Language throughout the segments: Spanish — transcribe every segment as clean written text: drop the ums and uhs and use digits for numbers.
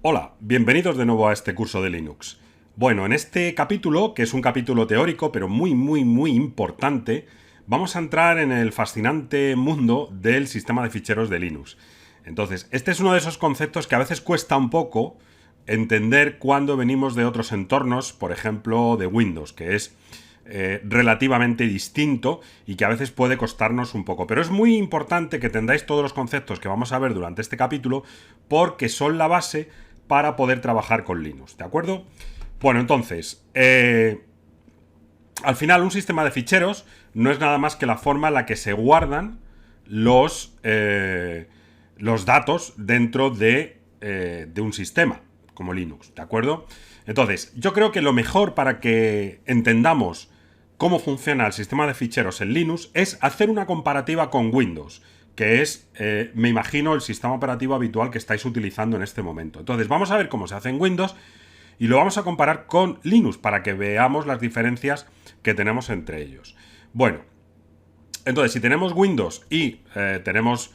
Hola, bienvenidos de nuevo a este curso de Linux. Bueno, en este capítulo, que es un capítulo teórico, pero muy importante, vamos a entrar en el fascinante mundo del sistema de ficheros de Linux. Entonces, este es uno de esos conceptos que a veces cuesta un poco entender cuando venimos de otros entornos, por ejemplo, de Windows, que es relativamente distinto y que a veces puede costarnos un poco. Pero es muy importante que entendáis todos los conceptos que vamos a ver durante este capítulo porque son la base para poder trabajar con Linux, ¿de acuerdo? Bueno, entonces, al final un sistema de ficheros no es nada más que la forma en la que se guardan los datos dentro de un sistema, como Linux, ¿de acuerdo? Entonces, yo creo que lo mejor para que entendamos cómo funciona el sistema de ficheros en Linux es hacer una comparativa con Windows, que es, me imagino, el sistema operativo habitual que estáis utilizando en este momento. Entonces, vamos a ver cómo se hace en Windows y lo vamos a comparar con Linux para que veamos las diferencias que tenemos entre ellos. Bueno, entonces, si tenemos Windows y queremos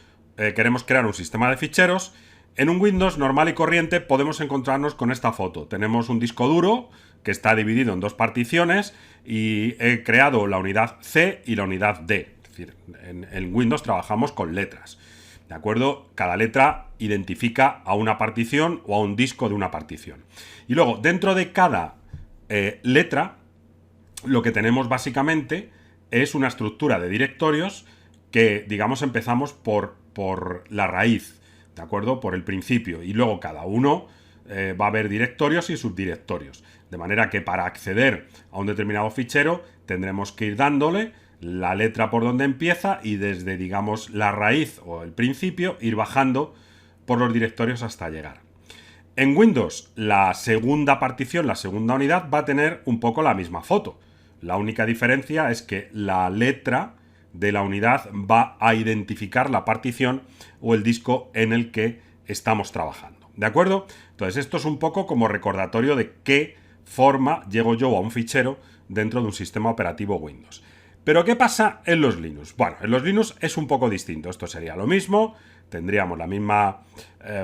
crear un sistema de ficheros, en un Windows normal y corriente podemos encontrarnos con esta foto. Tenemos un disco duro que está dividido en dos particiones y he creado la unidad C y la unidad D. Es decir, en Windows trabajamos con letras. ¿De acuerdo? Cada letra identifica a una partición o a un disco de una partición. Y luego, dentro de cada letra, lo que tenemos básicamente es una estructura de directorios que, digamos, empezamos por la raíz, ¿de acuerdo? Por el principio. Y luego cada uno va a haber directorios y subdirectorios. De manera que para acceder a un determinado fichero tendremos que ir dándole la letra por donde empieza y desde, digamos, la raíz o el principio ir bajando por los directorios hasta llegar. En Windows, la segunda partición, la segunda unidad, va a tener un poco la misma foto. La única diferencia es que la letra de la unidad va a identificar la partición o el disco en el que estamos trabajando. ¿De acuerdo? Entonces, esto es un poco como recordatorio de qué forma llego yo a un fichero dentro de un sistema operativo Windows. ¿Pero qué pasa en los Linux? Bueno, en los Linux es un poco distinto. Esto sería lo mismo, tendríamos la misma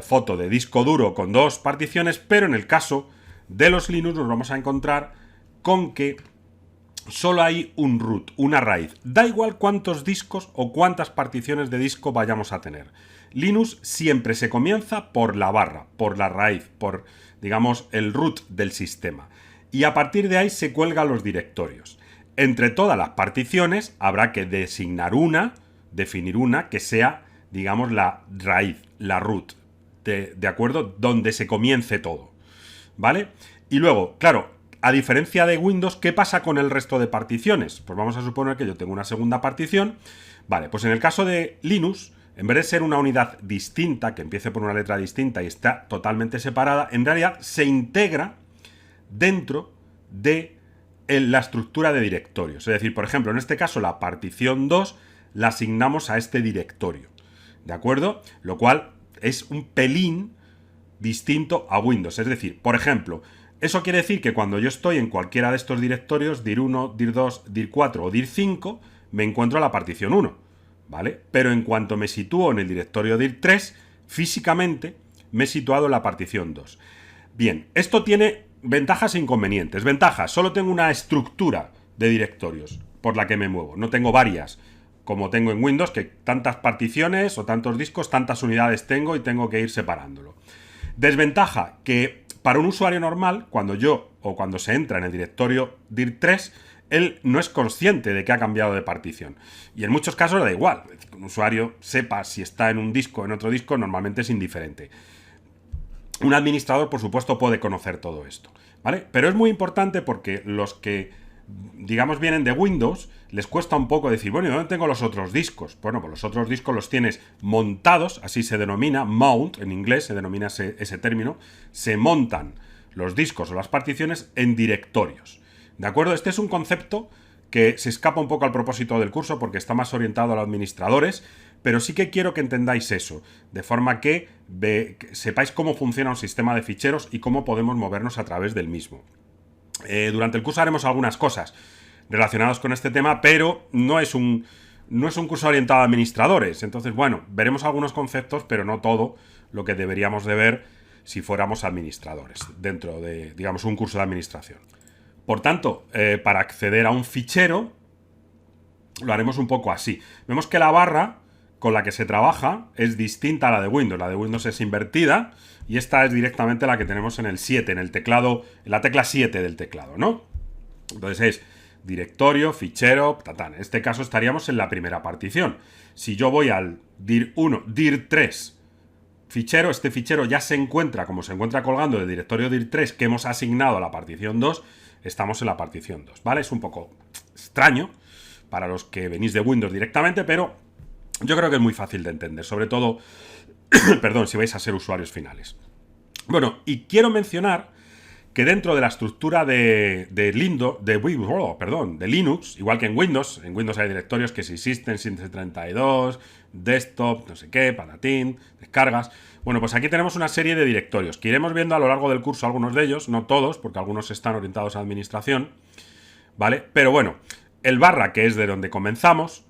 foto de disco duro con dos particiones, pero en el caso de los Linux nos vamos a encontrar con que solo hay un root, una raíz. Da igual cuántos discos o cuántas particiones de disco vayamos a tener. Linux siempre se comienza por la barra, por la raíz, por, digamos, el root del sistema. Y a partir de ahí se cuelgan los directorios. Entre todas las particiones habrá que definir una que sea, digamos, la raíz, la root, de acuerdo, donde se comience todo, ¿vale? Y luego, claro, a diferencia de Windows, ¿qué pasa con el resto de particiones? Pues vamos a suponer que yo tengo una segunda partición. Vale, pues en el caso de Linux, en vez de ser una unidad distinta, que empiece por una letra distinta y está totalmente separada, en realidad se integra dentro de la estructura de directorios. Es decir, por ejemplo, en este caso la partición 2 la asignamos a este directorio, ¿de acuerdo? Lo cual es un pelín distinto a Windows. Es decir, por ejemplo, eso quiere decir que cuando yo estoy en cualquiera de estos directorios, dir 1, dir 2, dir 4 o dir 5, me encuentro a la partición 1, ¿vale? Pero en cuanto me sitúo en el directorio dir 3, físicamente me he situado en la partición 2. Bien, esto tiene ventajas e inconvenientes. Ventajas, solo tengo una estructura de directorios por la que me muevo, no tengo varias, como tengo en Windows, que tantas particiones o tantos discos, tantas unidades tengo y tengo que ir separándolo. Desventaja, que para un usuario normal, cuando se entra en el directorio dir3, él no es consciente de que ha cambiado de partición. Y en muchos casos le da igual. Que un usuario sepa si está en un disco o en otro disco, normalmente es indiferente. Un administrador, por supuesto, puede conocer todo esto, ¿vale? Pero es muy importante porque los que, digamos, vienen de Windows, les cuesta un poco decir, bueno, ¿y dónde tengo los otros discos? Bueno, pues los otros discos los tienes montados, así se denomina, mount, en inglés se denomina ese término, se montan los discos o las particiones en directorios, ¿de acuerdo? Este es un concepto que se escapa un poco al propósito del curso porque está más orientado a los administradores, pero sí que quiero que entendáis eso, de forma que sepáis cómo funciona un sistema de ficheros y cómo podemos movernos a través del mismo. Durante el curso haremos algunas cosas relacionadas con este tema, pero no es un curso orientado a administradores. Entonces, bueno, veremos algunos conceptos, pero no todo lo que deberíamos de ver si fuéramos administradores dentro de, digamos, un curso de administración. Por tanto, para acceder a un fichero, lo haremos un poco así. Vemos que la barra con la que se trabaja es distinta a la de Windows. La de Windows es invertida y esta es directamente la que tenemos en el 7, en el teclado, en la tecla 7 del teclado, ¿no? Entonces es directorio, fichero, tatán. En este caso estaríamos en la primera partición. Si yo voy al dir 1, dir 3, fichero, este fichero ya se encuentra, como se encuentra colgando del directorio dir 3 que hemos asignado a la partición 2, estamos en la partición 2, ¿vale? Es un poco extraño para los que venís de Windows directamente, pero yo creo que es muy fácil de entender, sobre todo, perdón, si vais a ser usuarios finales. Bueno, y quiero mencionar que dentro de la estructura de Linux, igual que en Windows hay directorios que si existen, System32, desktop, no sé qué, patatín, descargas. Bueno, pues aquí tenemos una serie de directorios que iremos viendo a lo largo del curso, algunos de ellos, no todos, porque algunos están orientados a administración, ¿vale? Pero bueno, el barra, que es de donde comenzamos,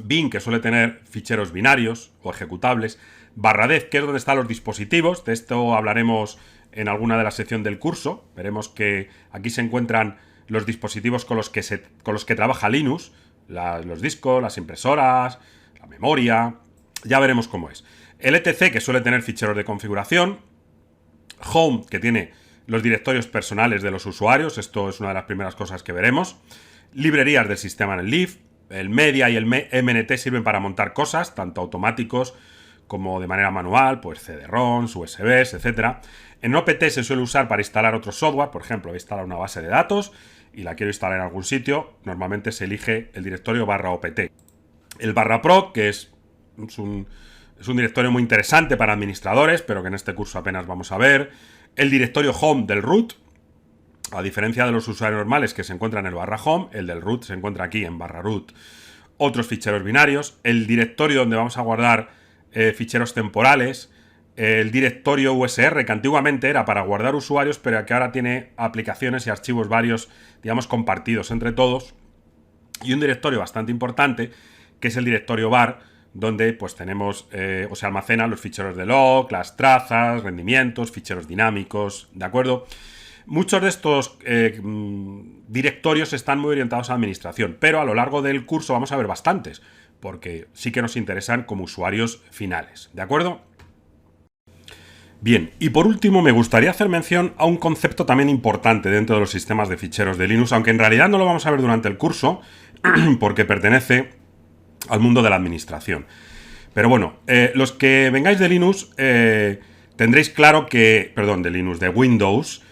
bin, que suele tener ficheros binarios o ejecutables, barra dev, que es donde están los dispositivos, de esto hablaremos en alguna de las secciones del curso, veremos que aquí se encuentran los dispositivos con los que trabaja Linux, los discos, las impresoras, la memoria, ya veremos cómo es. El etc, que suele tener ficheros de configuración, home, que tiene los directorios personales de los usuarios, esto es una de las primeras cosas que veremos, librerías del sistema en el Leaf, el media y el MNT sirven para montar cosas, tanto automáticos como de manera manual, pues CD-ROMs, USBs, etc. En OPT se suele usar para instalar otro software, por ejemplo, voy a instalar una base de datos y la quiero instalar en algún sitio, normalmente se elige el directorio barra OPT. El barra proc, que es un directorio muy interesante para administradores, pero que en este curso apenas vamos a ver. El directorio home del root, a diferencia de los usuarios normales que se encuentran en el barra home, el del root se encuentra aquí en barra root. Otros ficheros binarios, el directorio donde vamos a guardar ficheros temporales, el directorio USR, que antiguamente era para guardar usuarios, pero que ahora tiene aplicaciones y archivos varios, digamos, compartidos entre todos, y un directorio bastante importante, que es el directorio var, donde pues tenemos, o se almacenan los ficheros de log, las trazas, rendimientos, ficheros dinámicos, ¿de acuerdo? Muchos de estos directorios están muy orientados a administración, pero a lo largo del curso vamos a ver bastantes, porque sí que nos interesan como usuarios finales, ¿de acuerdo? Bien, y por último me gustaría hacer mención a un concepto también importante dentro de los sistemas de ficheros de Linux, aunque en realidad no lo vamos a ver durante el curso, porque pertenece al mundo de la administración. Pero bueno, los que vengáis de Linux tendréis claro que, perdón, de Windows,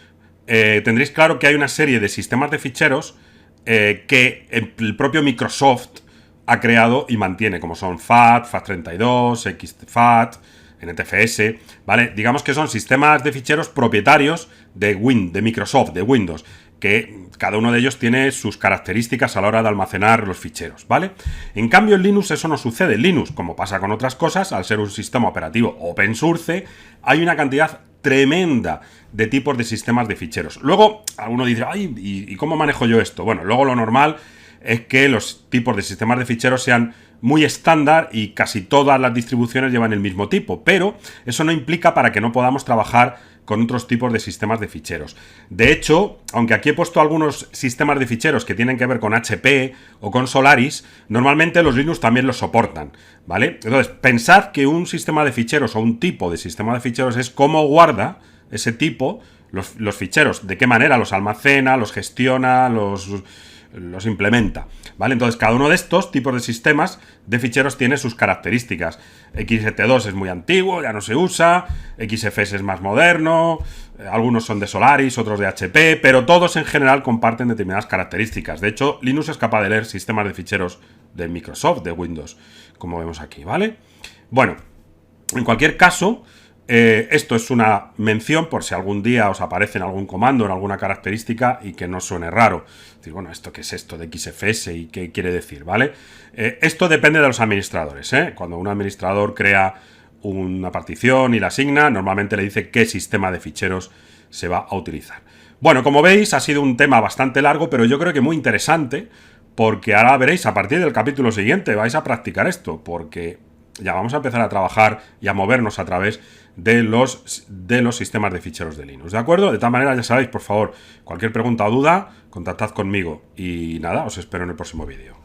tendréis claro que hay una serie de sistemas de ficheros que el propio Microsoft ha creado y mantiene, como son FAT, FAT32, XFAT, NTFS, ¿vale? Digamos que son sistemas de ficheros propietarios de Microsoft, de Windows, que cada uno de ellos tiene sus características a la hora de almacenar los ficheros, ¿vale? En cambio en Linux eso no sucede. En Linux, como pasa con otras cosas, al ser un sistema operativo open source, hay una cantidad tremenda de tipos de sistemas de ficheros. Luego, alguno dice, ay, ¿y cómo manejo yo esto? Bueno, luego lo normal es que los tipos de sistemas de ficheros sean muy estándar y casi todas las distribuciones llevan el mismo tipo, pero eso no implica para que no podamos trabajar con otros tipos de sistemas de ficheros. De hecho, aunque aquí he puesto algunos sistemas de ficheros que tienen que ver con HP o con Solaris, normalmente los Linux también los soportan, ¿vale? Entonces, pensad que un sistema de ficheros o un tipo de sistema de ficheros es cómo guarda ese tipo los ficheros, de qué manera los almacena, los gestiona, los implementa, ¿vale? Entonces, cada uno de estos tipos de sistemas de ficheros tiene sus características. XT2 es muy antiguo, ya no se usa, XFS es más moderno, algunos son de Solaris, otros de HP, pero todos en general comparten determinadas características. De hecho, Linux es capaz de leer sistemas de ficheros de Microsoft, de Windows, como vemos aquí, ¿vale? Bueno, en cualquier caso, esto es una mención por si algún día os aparece en algún comando, en alguna característica y que no suene raro. Decir, bueno, ¿esto qué es esto de XFS y qué quiere decir? ¿Vale? Esto depende de los administradores, ¿eh? Cuando un administrador crea una partición y la asigna, normalmente le dice qué sistema de ficheros se va a utilizar. Bueno, como veis, ha sido un tema bastante largo, pero yo creo que muy interesante, porque ahora veréis, a partir del capítulo siguiente vais a practicar esto, porque ya vamos a empezar a trabajar y a movernos a través de los sistemas de ficheros de Linux, ¿de acuerdo? De tal manera, ya sabéis, por favor, cualquier pregunta o duda, contactad conmigo. Y nada, os espero en el próximo vídeo.